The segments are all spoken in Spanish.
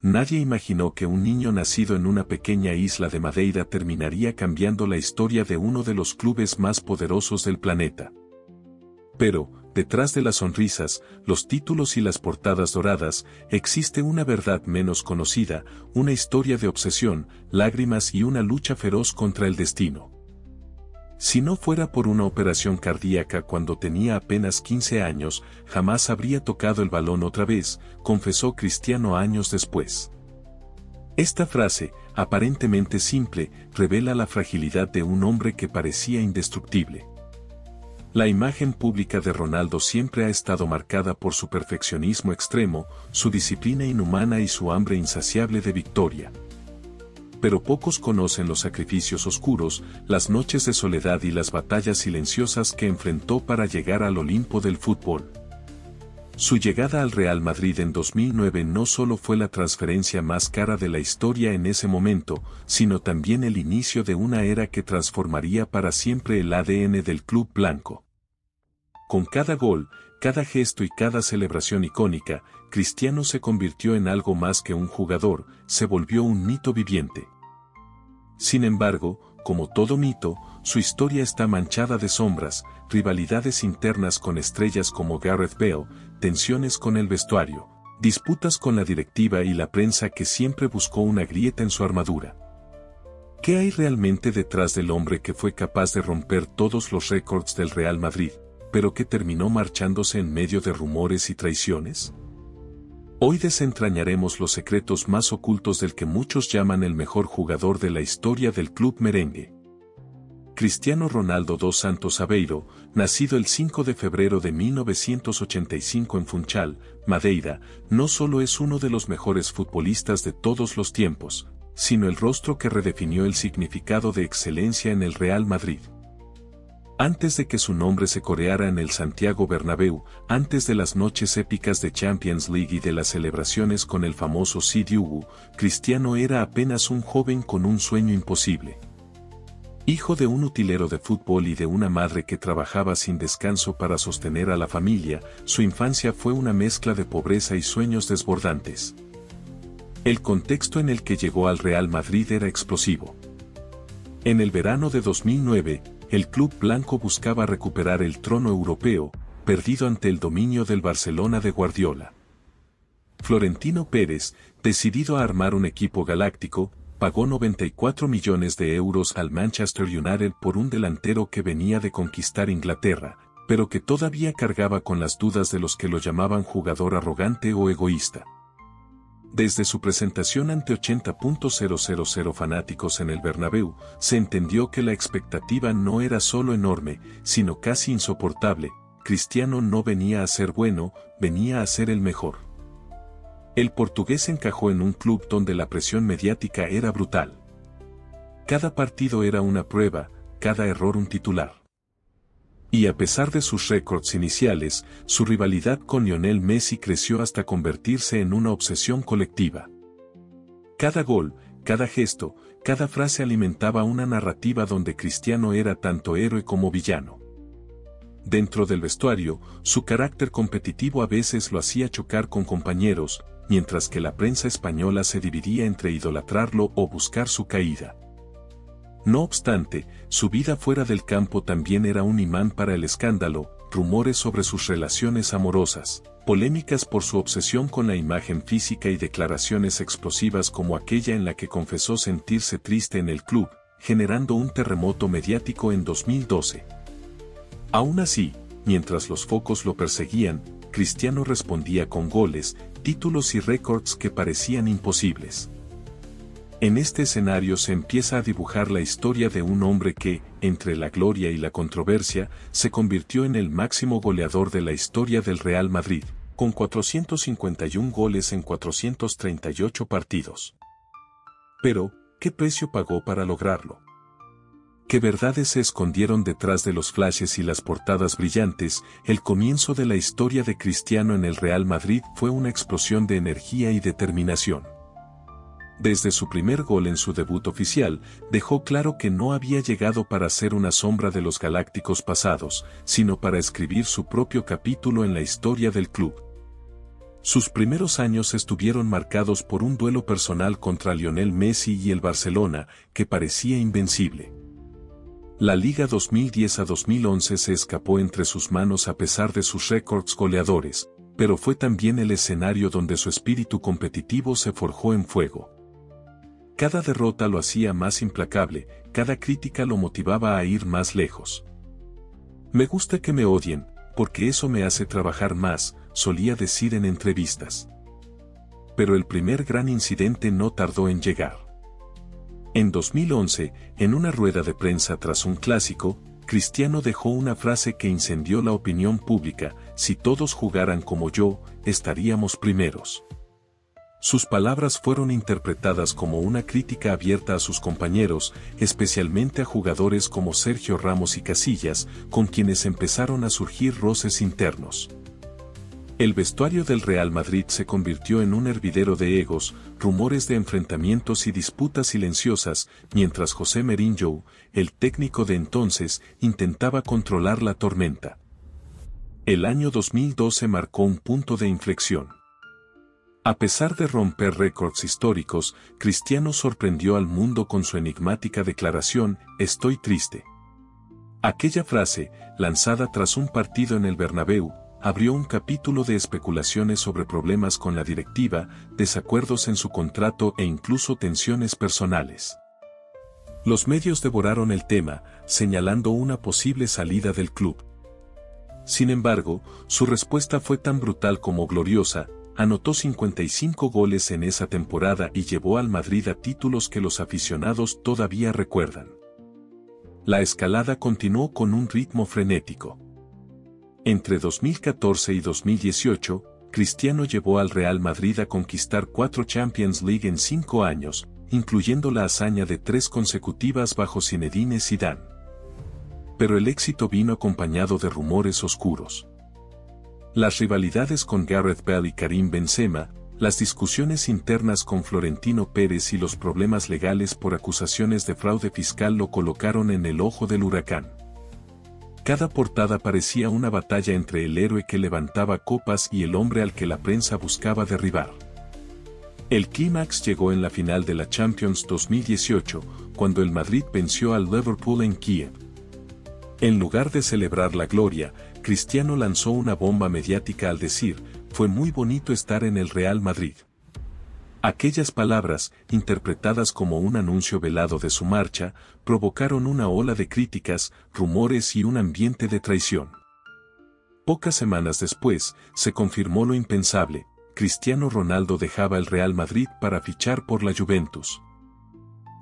Nadie imaginó que un niño nacido en una pequeña isla de Madeira terminaría cambiando la historia de uno de los clubes más poderosos del planeta. Pero, detrás de las sonrisas, los títulos y las portadas doradas, existe una verdad menos conocida, una historia de obsesión, lágrimas y una lucha feroz contra el destino. Si no fuera por una operación cardíaca cuando tenía apenas 15 años, jamás habría tocado el balón otra vez, confesó Cristiano años después. Esta frase, aparentemente simple, revela la fragilidad de un hombre que parecía indestructible. La imagen pública de Ronaldo siempre ha estado marcada por su perfeccionismo extremo, su disciplina inhumana y su hambre insaciable de victoria. Pero pocos conocen los sacrificios oscuros, las noches de soledad y las batallas silenciosas que enfrentó para llegar al Olimpo del fútbol. Su llegada al Real Madrid en 2009 no solo fue la transferencia más cara de la historia en ese momento, sino también el inicio de una era que transformaría para siempre el ADN del club blanco. Con cada gol, cada gesto y cada celebración icónica, Cristiano se convirtió en algo más que un jugador, se volvió un mito viviente. Sin embargo, como todo mito, su historia está manchada de sombras, rivalidades internas con estrellas como Gareth Bale, tensiones con el vestuario, disputas con la directiva y la prensa que siempre buscó una grieta en su armadura. ¿Qué hay realmente detrás del hombre que fue capaz de romper todos los récords del Real Madrid, pero que terminó marchándose en medio de rumores y traiciones? Hoy desentrañaremos los secretos más ocultos del que muchos llaman el mejor jugador de la historia del club merengue. Cristiano Ronaldo dos Santos Aveiro, nacido el 5 de febrero de 1985 en Funchal, Madeira, no solo es uno de los mejores futbolistas de todos los tiempos, sino el rostro que redefinió el significado de excelencia en el Real Madrid. Antes de que su nombre se coreara en el Santiago Bernabéu, antes de las noches épicas de Champions League y de las celebraciones con el famoso Sidiougu, Cristiano era apenas un joven con un sueño imposible. Hijo de un utilero de fútbol y de una madre que trabajaba sin descanso para sostener a la familia, su infancia fue una mezcla de pobreza y sueños desbordantes. El contexto en el que llegó al Real Madrid era explosivo. En el verano de 2009, el club blanco buscaba recuperar el trono europeo, perdido ante el dominio del Barcelona de Guardiola. Florentino Pérez, decidido a armar un equipo galáctico, pagó 94 millones de euros al Manchester United por un delantero que venía de conquistar Inglaterra, pero que todavía cargaba con las dudas de los que lo llamaban jugador arrogante o egoísta. Desde su presentación ante 80.000 fanáticos en el Bernabéu, se entendió que la expectativa no era solo enorme, sino casi insoportable. Cristiano no venía a ser bueno, venía a ser el mejor. El portugués encajó en un club donde la presión mediática era brutal. Cada partido era una prueba, cada error un titular. Y a pesar de sus récords iniciales, su rivalidad con Lionel Messi creció hasta convertirse en una obsesión colectiva. Cada gol, cada gesto, cada frase alimentaba una narrativa donde Cristiano era tanto héroe como villano. Dentro del vestuario, su carácter competitivo a veces lo hacía chocar con compañeros, mientras que la prensa española se dividía entre idolatrarlo o buscar su caída. No obstante, su vida fuera del campo también era un imán para el escándalo, rumores sobre sus relaciones amorosas, polémicas por su obsesión con la imagen física y declaraciones explosivas como aquella en la que confesó sentirse triste en el club, generando un terremoto mediático en 2012. Aún así, mientras los focos lo perseguían, Cristiano respondía con goles, títulos y récords que parecían imposibles. En este escenario se empieza a dibujar la historia de un hombre que, entre la gloria y la controversia, se convirtió en el máximo goleador de la historia del Real Madrid, con 451 goles en 438 partidos. Pero, ¿qué precio pagó para lograrlo? ¿Qué verdades se escondieron detrás de los flashes y las portadas brillantes? El comienzo de la historia de Cristiano en el Real Madrid fue una explosión de energía y determinación. Desde su primer gol en su debut oficial, dejó claro que no había llegado para ser una sombra de los galácticos pasados, sino para escribir su propio capítulo en la historia del club. Sus primeros años estuvieron marcados por un duelo personal contra Lionel Messi y el Barcelona, que parecía invencible. La Liga 2010 a 2011 se escapó entre sus manos a pesar de sus récords goleadores, pero fue también el escenario donde su espíritu competitivo se forjó en fuego. Cada derrota lo hacía más implacable, cada crítica lo motivaba a ir más lejos. Me gusta que me odien, porque eso me hace trabajar más, solía decir en entrevistas. Pero el primer gran incidente no tardó en llegar. En 2011, en una rueda de prensa tras un clásico, Cristiano dejó una frase que incendió la opinión pública: si todos jugaran como yo, estaríamos primeros. Sus palabras fueron interpretadas como una crítica abierta a sus compañeros, especialmente a jugadores como Sergio Ramos y Casillas, con quienes empezaron a surgir roces internos. El vestuario del Real Madrid se convirtió en un hervidero de egos, rumores de enfrentamientos y disputas silenciosas, mientras José Mourinho, el técnico de entonces, intentaba controlar la tormenta. El año 2012 marcó un punto de inflexión. A pesar de romper récords históricos, Cristiano sorprendió al mundo con su enigmática declaración: "Estoy triste". Aquella frase, lanzada tras un partido en el Bernabéu, abrió un capítulo de especulaciones sobre problemas con la directiva, desacuerdos en su contrato e incluso tensiones personales. Los medios devoraron el tema, señalando una posible salida del club. Sin embargo, su respuesta fue tan brutal como gloriosa: anotó 55 goles en esa temporada y llevó al Madrid a títulos que los aficionados todavía recuerdan. La escalada continuó con un ritmo frenético. Entre 2014 y 2018, Cristiano llevó al Real Madrid a conquistar 4 Champions League en 5 años, incluyendo la hazaña de 3 consecutivas bajo Zinedine Zidane. Pero el éxito vino acompañado de rumores oscuros. Las rivalidades con Gareth Bale y Karim Benzema, las discusiones internas con Florentino Pérez y los problemas legales por acusaciones de fraude fiscal lo colocaron en el ojo del huracán. Cada portada parecía una batalla entre el héroe que levantaba copas y el hombre al que la prensa buscaba derribar. El clímax llegó en la final de la Champions 2018, cuando el Madrid venció al Liverpool en Kiev. En lugar de celebrar la gloria, Cristiano lanzó una bomba mediática al decir: "Fue muy bonito estar en el Real Madrid". Aquellas palabras, interpretadas como un anuncio velado de su marcha, provocaron una ola de críticas, rumores y un ambiente de traición. Pocas semanas después, se confirmó lo impensable: Cristiano Ronaldo dejaba el Real Madrid para fichar por la Juventus.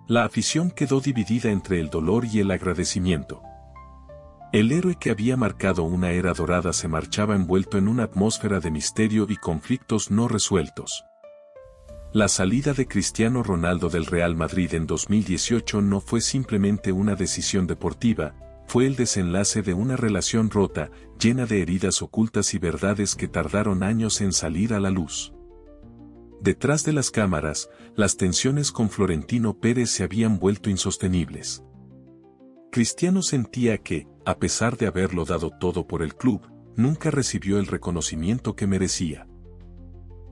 La afición quedó dividida entre el dolor y el agradecimiento. El héroe que había marcado una era dorada se marchaba envuelto en una atmósfera de misterio y conflictos no resueltos. La salida de Cristiano Ronaldo del Real Madrid en 2018 no fue simplemente una decisión deportiva, fue el desenlace de una relación rota, llena de heridas ocultas y verdades que tardaron años en salir a la luz. Detrás de las cámaras, las tensiones con Florentino Pérez se habían vuelto insostenibles. Cristiano sentía que, a pesar de haberlo dado todo por el club, nunca recibió el reconocimiento que merecía.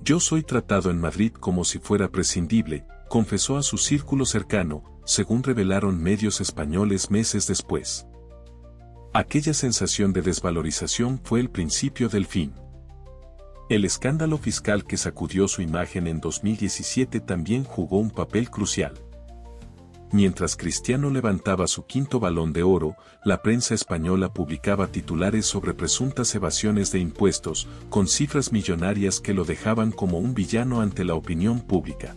"Yo soy tratado en Madrid como si fuera prescindible", confesó a su círculo cercano, según revelaron medios españoles meses después. Aquella sensación de desvalorización fue el principio del fin. El escándalo fiscal que sacudió su imagen en 2017 también jugó un papel crucial. Mientras Cristiano levantaba su 5º Balón de Oro, la prensa española publicaba titulares sobre presuntas evasiones de impuestos, con cifras millonarias que lo dejaban como un villano ante la opinión pública.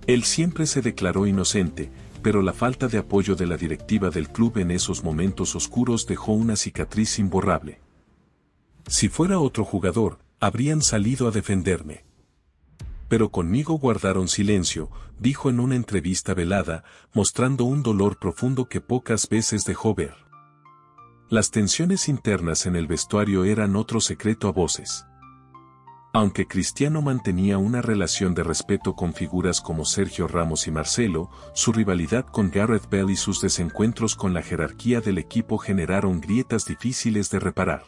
Él siempre se declaró inocente, pero la falta de apoyo de la directiva del club en esos momentos oscuros dejó una cicatriz imborrable. "Si fuera otro jugador, habrían salido a defenderme. Pero conmigo guardaron silencio", dijo en una entrevista velada, mostrando un dolor profundo que pocas veces dejó ver. Las tensiones internas en el vestuario eran otro secreto a voces. Aunque Cristiano mantenía una relación de respeto con figuras como Sergio Ramos y Marcelo, su rivalidad con Gareth Bale y sus desencuentros con la jerarquía del equipo generaron grietas difíciles de reparar.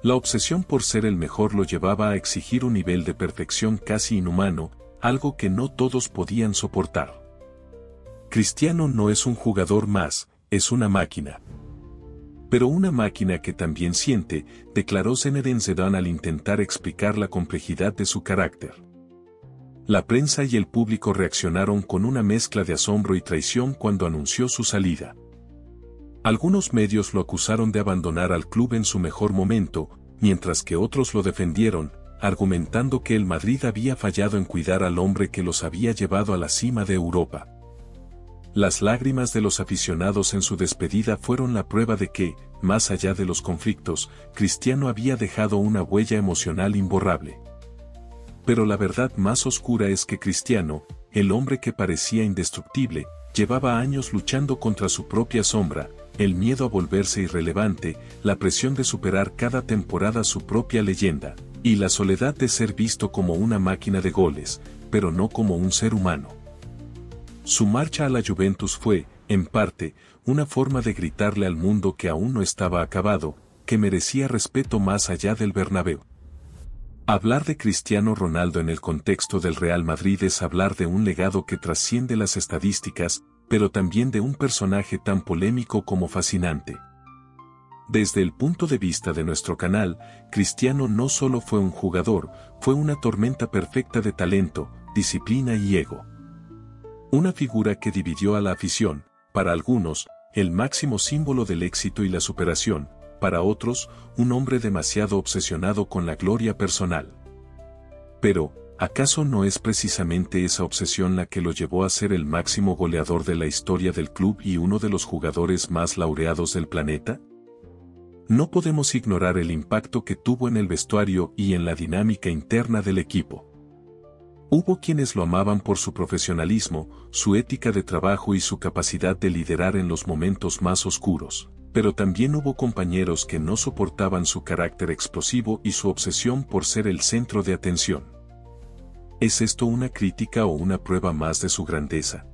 La obsesión por ser el mejor lo llevaba a exigir un nivel de perfección casi inhumano, algo que no todos podían soportar. Cristiano no es un jugador más, es una máquina. Pero una máquina que también siente, declaró Zinedine Zidane al intentar explicar la complejidad de su carácter. La prensa y el público reaccionaron con una mezcla de asombro y traición cuando anunció su salida. Algunos medios lo acusaron de abandonar al club en su mejor momento, mientras que otros lo defendieron, argumentando que el Madrid había fallado en cuidar al hombre que los había llevado a la cima de Europa. Las lágrimas de los aficionados en su despedida fueron la prueba de que, más allá de los conflictos, Cristiano había dejado una huella emocional imborrable. Pero la verdad más oscura es que Cristiano, el hombre que parecía indestructible, llevaba años luchando contra su propia sombra, el miedo a volverse irrelevante, la presión de superar cada temporada su propia leyenda, y la soledad de ser visto como una máquina de goles, pero no como un ser humano. Su marcha a la Juventus fue, en parte, una forma de gritarle al mundo que aún no estaba acabado, que merecía respeto más allá del Bernabéu. Hablar de Cristiano Ronaldo en el contexto del Real Madrid es hablar de un legado que trasciende las estadísticas, pero también de un personaje tan polémico como fascinante. Desde el punto de vista de nuestro canal, Cristiano no solo fue un jugador, fue una tormenta perfecta de talento, disciplina y ego. Una figura que dividió a la afición, para algunos, el máximo símbolo del éxito y la superación, para otros, un hombre demasiado obsesionado con la gloria personal. Pero, ¿acaso no es precisamente esa obsesión la que lo llevó a ser el máximo goleador de la historia del club y uno de los jugadores más laureados del planeta? No podemos ignorar el impacto que tuvo en el vestuario y en la dinámica interna del equipo. Hubo quienes lo amaban por su profesionalismo, su ética de trabajo y su capacidad de liderar en los momentos más oscuros, pero también hubo compañeros que no soportaban su carácter explosivo y su obsesión por ser el centro de atención. ¿Es esto una crítica o una prueba más de su grandeza?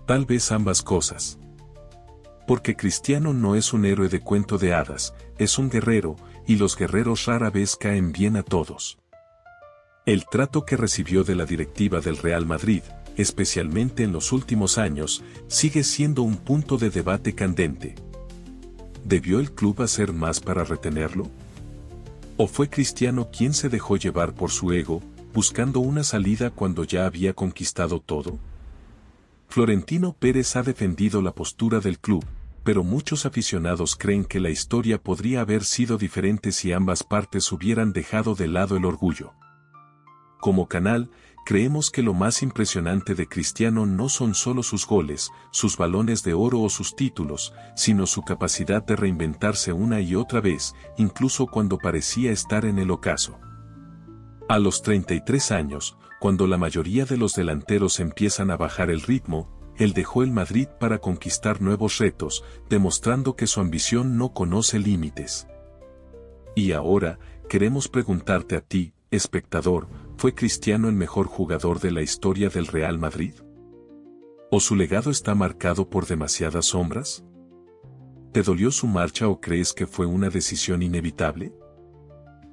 Tal vez ambas cosas. Porque Cristiano no es un héroe de cuento de hadas, es un guerrero, y los guerreros rara vez caen bien a todos. El trato que recibió de la directiva del Real Madrid, especialmente en los últimos años, sigue siendo un punto de debate candente. ¿Debió el club hacer más para retenerlo? ¿O fue Cristiano quien se dejó llevar por su ego, buscando una salida cuando ya había conquistado todo? Florentino Pérez ha defendido la postura del club, pero muchos aficionados creen que la historia podría haber sido diferente si ambas partes hubieran dejado de lado el orgullo. Como canal, creemos que lo más impresionante de Cristiano no son solo sus goles, sus balones de oro o sus títulos, sino su capacidad de reinventarse una y otra vez, incluso cuando parecía estar en el ocaso. A los 33 años, cuando la mayoría de los delanteros empiezan a bajar el ritmo, él dejó el Madrid para conquistar nuevos retos, demostrando que su ambición no conoce límites. Y ahora, queremos preguntarte a ti, espectador, ¿fue Cristiano el mejor jugador de la historia del Real Madrid? ¿O su legado está marcado por demasiadas sombras? ¿Te dolió su marcha o crees que fue una decisión inevitable?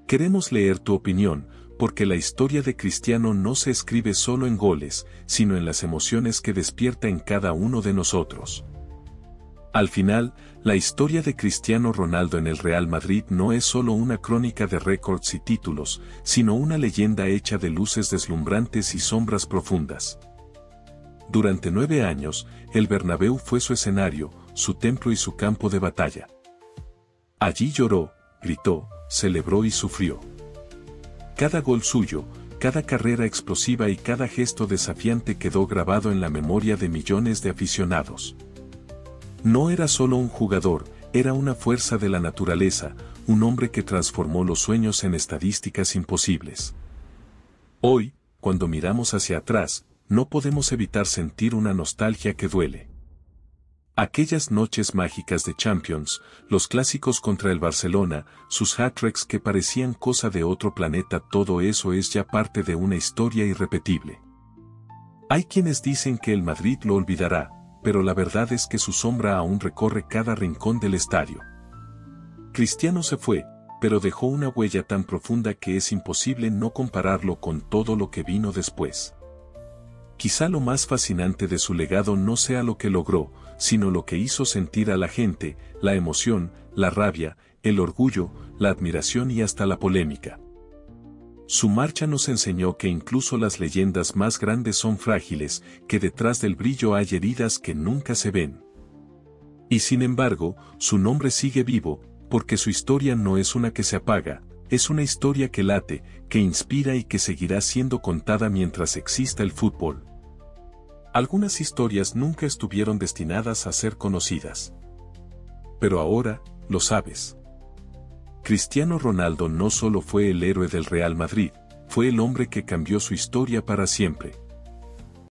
Queremos leer tu opinión, porque la historia de Cristiano no se escribe solo en goles, sino en las emociones que despierta en cada uno de nosotros. Al final, la historia de Cristiano Ronaldo en el Real Madrid no es solo una crónica de récords y títulos, sino una leyenda hecha de luces deslumbrantes y sombras profundas. Durante 9 años, el Bernabéu fue su escenario, su templo y su campo de batalla. Allí lloró, gritó, celebró y sufrió. Cada gol suyo, cada carrera explosiva y cada gesto desafiante quedó grabado en la memoria de millones de aficionados. No era solo un jugador, era una fuerza de la naturaleza, un hombre que transformó los sueños en estadísticas imposibles. Hoy, cuando miramos hacia atrás, no podemos evitar sentir una nostalgia que duele. Aquellas noches mágicas de Champions, los clásicos contra el Barcelona, sus hat-tricks que parecían cosa de otro planeta, todo eso es ya parte de una historia irrepetible. Hay quienes dicen que el Madrid lo olvidará, pero la verdad es que su sombra aún recorre cada rincón del estadio. Cristiano se fue, pero dejó una huella tan profunda que es imposible no compararlo con todo lo que vino después. Quizá lo más fascinante de su legado no sea lo que logró, sino lo que hizo sentir a la gente, la emoción, la rabia, el orgullo, la admiración y hasta la polémica. Su marcha nos enseñó que incluso las leyendas más grandes son frágiles, que detrás del brillo hay heridas que nunca se ven. Y sin embargo, su nombre sigue vivo, porque su historia no es una que se apaga, es una historia que late, que inspira y que seguirá siendo contada mientras exista el fútbol. Algunas historias nunca estuvieron destinadas a ser conocidas. Pero ahora, lo sabes. Cristiano Ronaldo no solo fue el héroe del Real Madrid, fue el hombre que cambió su historia para siempre.